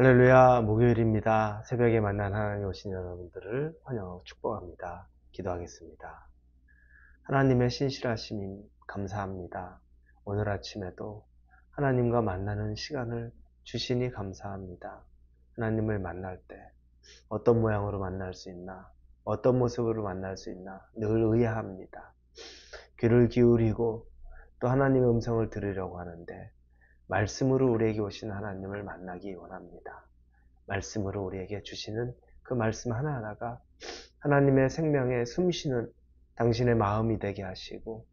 할렐루야, 목요일입니다. 새벽에 만난 하나님 오신 여러분들을 환영하고 축복합니다. 기도하겠습니다. 하나님의 신실하심 감사합니다. 오늘 아침에도 하나님과 만나는 시간을 주시니 감사합니다. 하나님을 만날 때 어떤 모양으로 만날 수 있나, 어떤 모습으로 만날 수 있나 늘 의아합니다. 귀를 기울이고 또 하나님의 음성을 들으려고 하는데 말씀으로 우리에게 오신 하나님을 만나기 원합니다. 말씀으로 우리에게 주시는 그 말씀 하나하나가 하나님의 생명에 숨쉬는 당신의 마음이 되게 하시고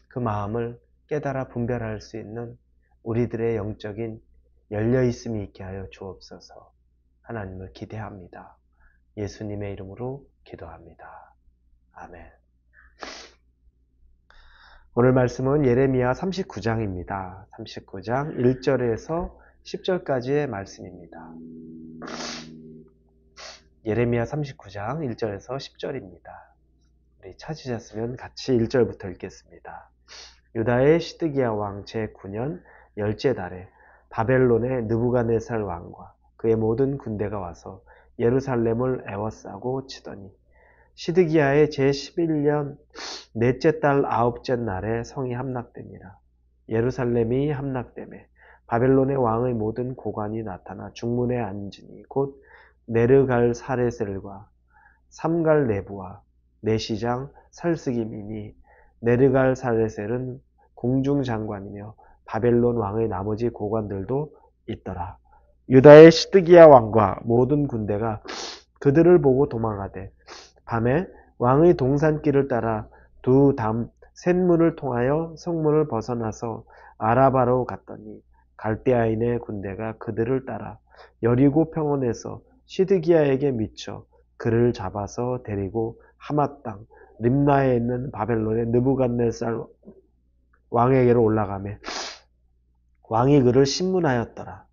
그 마음을 깨달아 분별할 수 있는 우리들의 영적인 열려있음이 있게 하여 주옵소서. 하나님을 기대합니다. 예수님의 이름으로 기도합니다. 아멘. 오늘 말씀은 예레미야 39장입니다. 39장 1절에서 10절까지의 말씀입니다. 예레미야 39장 1절에서 10절입니다. 우리 찾으셨으면 같이 1절부터 읽겠습니다. 유다의 시드기야 왕 제9년 열째 달에 바벨론의 느부갓네살 왕과 그의 모든 군대가 와서 예루살렘을 에워싸고 치더니 시드기야의 제11년 넷째 달 아홉째 날에 성이 함락됩니다. 예루살렘이 함락되매 바벨론의 왕의 모든 고관이 나타나 중문에 앉으니 곧 네르갈사레셀과 삼갈네부와 내시장 살스김이니 네르갈사레셀은 공중장관이며 바벨론 왕의 나머지 고관들도 있더라. 유다의 시드기야 왕과 모든 군대가 그들을 보고 도망하되 밤에 왕의 동산길을 따라 두 담 셋문을 통하여 성문을 벗어나서 아라바로 갔더니 갈대아인의 군대가 그들을 따라 여리고 평원에서 시드기야에게 미쳐 그를 잡아서 데리고 하맛 땅 림나에 있는 바벨론의 느부갓네살 왕에게로 올라가매 왕이 그를 신문하였더라.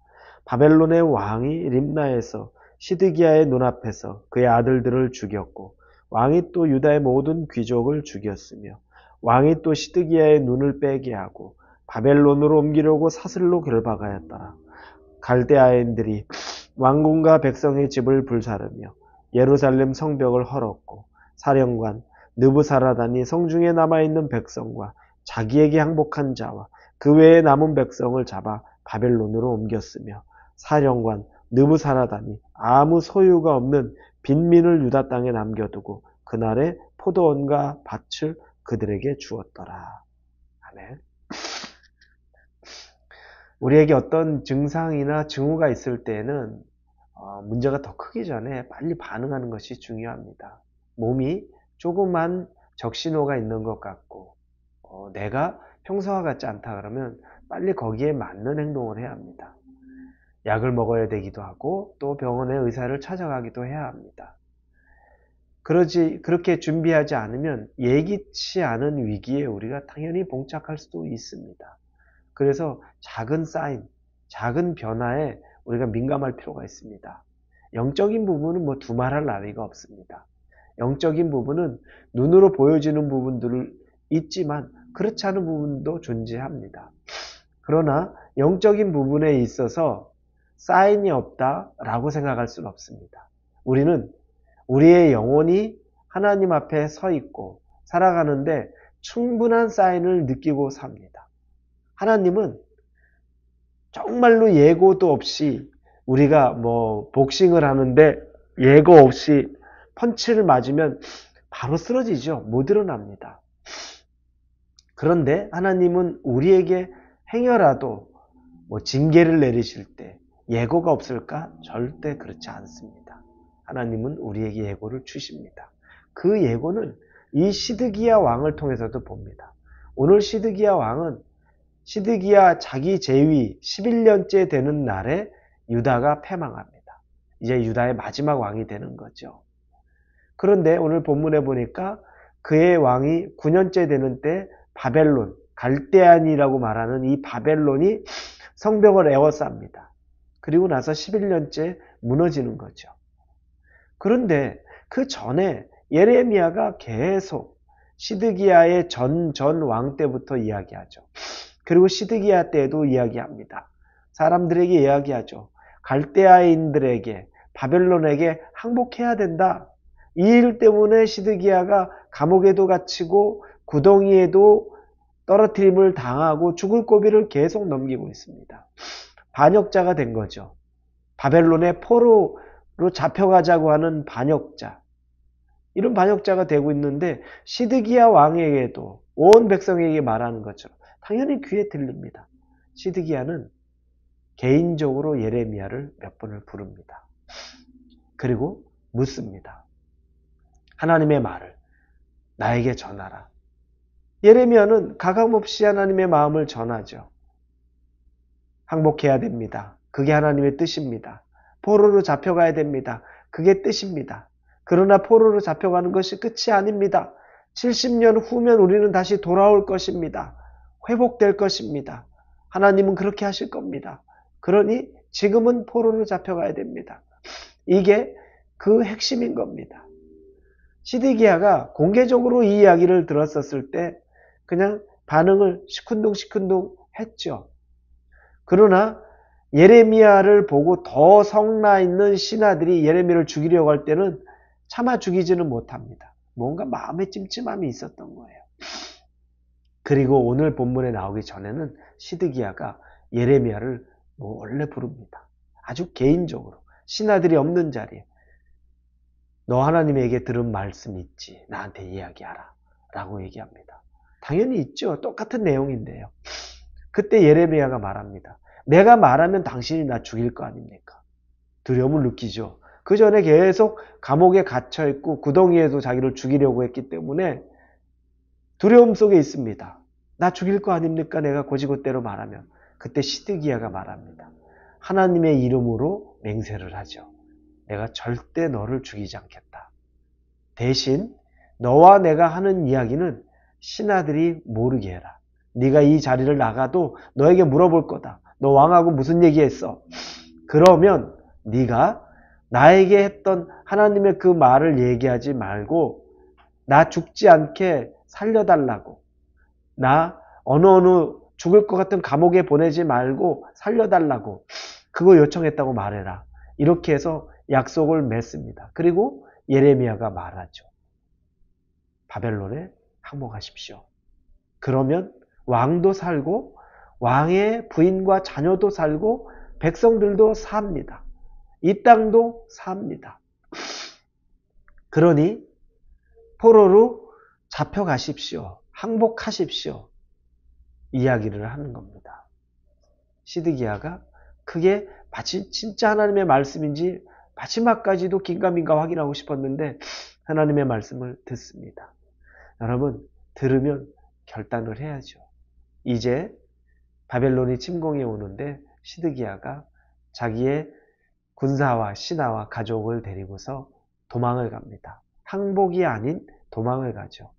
바벨론의 왕이 림나에서 시드기야의 눈앞에서 그의 아들들을 죽였고 왕이 또 유다의 모든 귀족을 죽였으며 왕이 또 시드기야의 눈을 빼게 하고 바벨론으로 옮기려고 사슬로 결박하였더라. 갈대아인들이 왕궁과 백성의 집을 불사르며 예루살렘 성벽을 헐었고 사령관 느부사라단이 성중에 남아있는 백성과 자기에게 항복한 자와 그 외에 남은 백성을 잡아 바벨론으로 옮겼으며 사령관 느부사라단이 아무 소유가 없는 빈민을 유다 땅에 남겨두고 그날에 포도원과 밭을 그들에게 주었더라. 아멘. 우리에게 어떤 증상이나 증후가 있을 때에는 문제가 더 크기 전에 빨리 반응하는 것이 중요합니다. 몸이 조그만 적신호가 있는 것 같고 내가 평소와 같지 않다 그러면 빨리 거기에 맞는 행동을 해야 합니다. 약을 먹어야 되기도 하고 또 병원의 의사를 찾아가기도 해야 합니다. 그렇게 준비하지 않으면 예기치 않은 위기에 우리가 당연히 봉착할 수도 있습니다. 그래서 작은 사인, 작은 변화에 우리가 민감할 필요가 있습니다. 영적인 부분은 뭐 두말할 나위가 없습니다. 영적인 부분은 눈으로 보여지는 부분들을 있지만 그렇지 않은 부분도 존재합니다. 그러나 영적인 부분에 있어서 사인이 없다라고 생각할 수는 없습니다. 우리는 우리의 영혼이 하나님 앞에 서 있고 살아가는데 충분한 사인을 느끼고 삽니다. 하나님은 정말로 예고도 없이 우리가 복싱을 하는데 예고 없이 펀치를 맞으면 바로 쓰러지죠. 못 일어납니다. 그런데 하나님은 우리에게 행여라도 징계를 내리실 때 예고가 없을까? 절대 그렇지 않습니다. 하나님은 우리에게 예고를 주십니다. 그 예고는 이 시드기야 왕을 통해서도 봅니다. 오늘 시드기야 왕은 시드기야 자기 재위 11년째 되는 날에 유다가 패망합니다. 이제 유다의 마지막 왕이 되는 거죠. 그런데 오늘 본문에 보니까 그의 왕이 9년째 되는 때 바벨론, 갈대안이라고 말하는 이 바벨론이 성벽을 에워쌉니다. 그리고 나서 11년째 무너지는 거죠. 그런데 그 전에 예레미야가 계속 시드기야의 전 왕 때부터 이야기하죠. 그리고 시드기야 때에도 이야기합니다. 사람들에게 이야기하죠. 갈대아인들에게, 바벨론에게 항복해야 된다. 이 일 때문에 시드기야가 감옥에도 갇히고 구덩이에도 떨어뜨림을 당하고 죽을 고비를 계속 넘기고 있습니다. 반역자가 된 거죠. 바벨론의 포로로 잡혀가자고 하는 반역자. 이런 반역자가 되고 있는데 시드기야 왕에게도 온 백성에게 말하는 것처럼 당연히 귀에 들립니다. 시드기야는 개인적으로 예레미야를 몇 번을 부릅니다. 그리고 묻습니다. 하나님의 말을 나에게 전하라. 예레미야는 가감없이 하나님의 마음을 전하죠. 항복해야 됩니다. 그게 하나님의 뜻입니다. 포로로 잡혀가야 됩니다. 그게 뜻입니다. 그러나 포로로 잡혀가는 것이 끝이 아닙니다. 70년 후면 우리는 다시 돌아올 것입니다. 회복될 것입니다. 하나님은 그렇게 하실 겁니다. 그러니 지금은 포로로 잡혀가야 됩니다. 이게 그 핵심인 겁니다. 시드기야가 공개적으로 이 이야기를 들었었을 때 그냥 반응을 시큰둥시큰둥 했죠. 그러나 예레미야를 보고 더 성나 있는 신하들이 예레미야를 죽이려고 할 때는 차마 죽이지는 못합니다. 뭔가 마음에 찜찜함이 있었던 거예요. 그리고 오늘 본문에 나오기 전에는 시드기야가 예레미야를 몰래 부릅니다. 아주 개인적으로 신하들이 없는 자리에 너 하나님에게 들은 말씀 있지? 나한테 이야기하라 라고 얘기합니다. 당연히 있죠. 똑같은 내용인데요. 그때 예레미야가 말합니다. 내가 말하면 당신이 나 죽일 거 아닙니까? 두려움을 느끼죠. 그 전에 계속 감옥에 갇혀있고 구덩이에도 자기를 죽이려고 했기 때문에 두려움 속에 있습니다. 나 죽일 거 아닙니까? 내가 고지고대로 말하면. 그때 시드기야가 말합니다. 하나님의 이름으로 맹세를 하죠. 내가 절대 너를 죽이지 않겠다. 대신 너와 내가 하는 이야기는 신하들이 모르게 해라. 네가 이 자리를 나가도 너에게 물어볼 거다. 너 왕하고 무슨 얘기했어? 그러면 네가 나에게 했던 하나님의 그 말을 얘기하지 말고 나 죽지 않게 살려달라고, 나 어느 죽을 것 같은 감옥에 보내지 말고 살려달라고 그거 요청했다고 말해라. 이렇게 해서 약속을 맺습니다. 그리고 예레미야가 말하죠. 바벨론에 항복하십시오. 그러면 왕도 살고 왕의 부인과 자녀도 살고 백성들도 삽니다. 이 땅도 삽니다. 그러니 포로로 잡혀가십시오. 항복하십시오. 이야기를 하는 겁니다. 시드기야가 그게 마치 진짜 하나님의 말씀인지 마지막까지도 긴가민가 확인하고 싶었는데 하나님의 말씀을 듣습니다. 여러분, 들으면 결단을 해야죠. 이제 바벨론이 침공해 오는데 시드기야가 자기의 군사와 신하와 가족을 데리고서 도망을 갑니다. 항복이 아닌 도망을 가죠.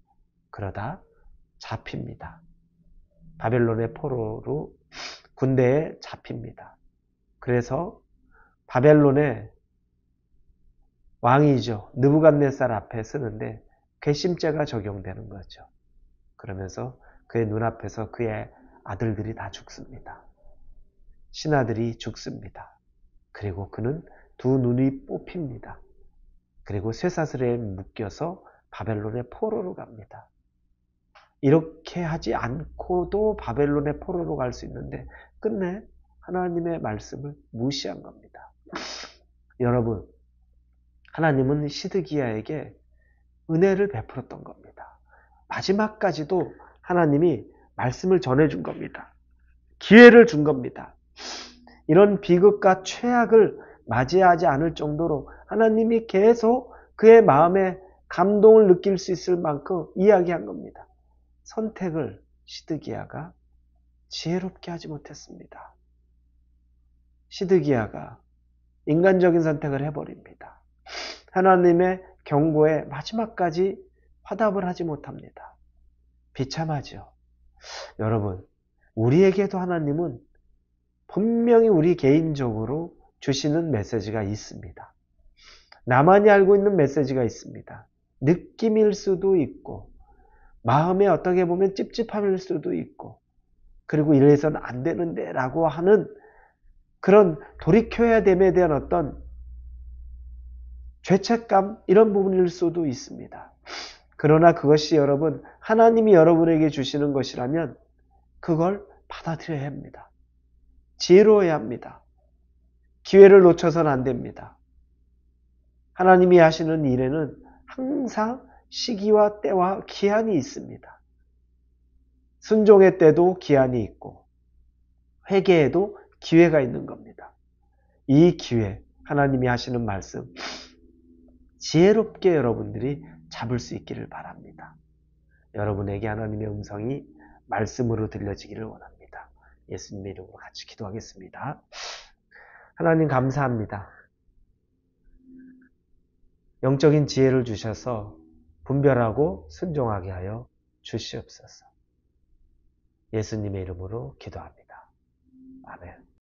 그러다 잡힙니다. 바벨론의 포로로 군대에 잡힙니다. 그래서 바벨론의 왕이죠. 느부갓네살 앞에 서는데 괘씸죄가 적용되는 거죠. 그러면서 그의 눈앞에서 그의 아들들이 다 죽습니다. 신하들이 죽습니다. 그리고 그는 두 눈이 뽑힙니다. 그리고 쇠사슬에 묶여서 바벨론의 포로로 갑니다. 이렇게 하지 않고도 바벨론의 포로로 갈 수 있는데 끝내 하나님의 말씀을 무시한 겁니다. 여러분, 하나님은 시드기야에게 은혜를 베풀었던 겁니다. 마지막까지도 하나님이 말씀을 전해준 겁니다. 기회를 준 겁니다. 이런 비극과 최악을 맞이하지 않을 정도로 하나님이 계속 그의 마음에 감동을 느낄 수 있을 만큼 이야기한 겁니다. 선택을 시드기야가 지혜롭게 하지 못했습니다. 시드기야가 인간적인 선택을 해버립니다. 하나님의 경고에 마지막까지 화답을 하지 못합니다. 비참하죠. 여러분, 우리에게도 하나님은 분명히 우리 개인적으로 주시는 메시지가 있습니다. 나만이 알고 있는 메시지가 있습니다. 느낌일 수도 있고 마음에 어떻게 보면 찝찝함일 수도 있고 그리고 이래서는 안 되는데 라고 하는 그런 돌이켜야 됨에 대한 어떤 죄책감 이런 부분일 수도 있습니다. 그러나 그것이 여러분 하나님이 여러분에게 주시는 것이라면 그걸 받아들여야 합니다. 지혜로워야 합니다. 기회를 놓쳐서는 안 됩니다. 하나님이 하시는 일에는 항상 시기와 때와 기한이 있습니다. 순종의 때도 기한이 있고 회개에도 기회가 있는 겁니다. 이 기회, 하나님이 하시는 말씀 지혜롭게 여러분들이 잡을 수 있기를 바랍니다. 여러분에게 하나님의 음성이 말씀으로 들려지기를 원합니다. 예수님의 이름으로 같이 기도하겠습니다. 하나님 감사합니다. 영적인 지혜를 주셔서 분별하고 순종하게 하여 주시옵소서. 예수님의 이름으로 기도합니다. 아멘.